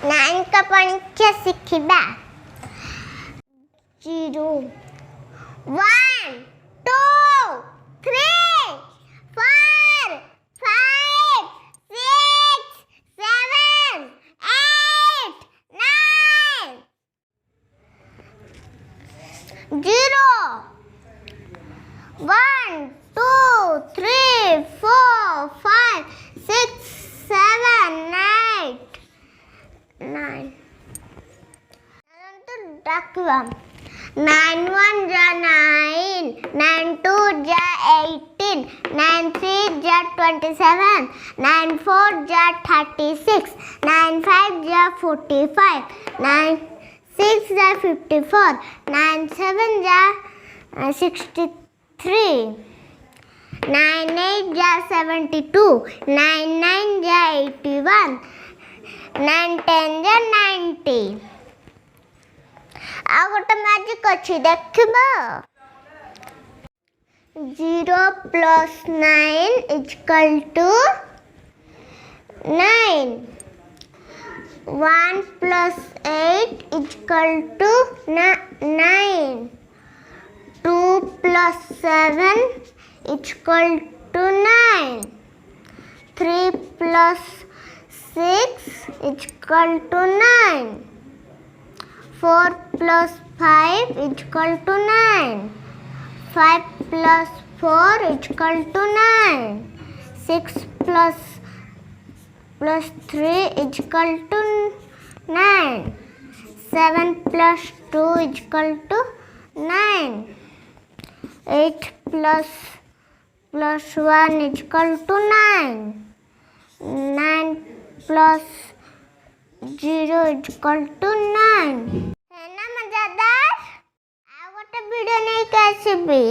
9 का पंक्ति सीखिबा 0 1 2 3 4 5 6 7 8 9 0 1 2 3 4 5 6 7 8 9 डाकवा 9 1 जा 9 9 2 जा 18 9 3 जा 27 9 4 जा 36 9 5 जा 45 9 6 जा 54 9 7 जा 63 9 8 जा 72 9 9 जा 81 9 10 जा 90 आ गोटे मैजिक अच्छी देखिबा 0 plus 9 is equal to 9 1 plus 8 is equal to 9 2 plus 7 is equal to 9 3 plus 6 is equal to 9 4 plus 5 is equal to 9 5 plus 4 is equal to 9 6 plus 3 is equal to 9 7 plus 2 is equal to 9 8 plus 1 is equal to 9 9 plus 0 is equal to 9 है ना मजेदार आ गोटे video नहीं कैसे भी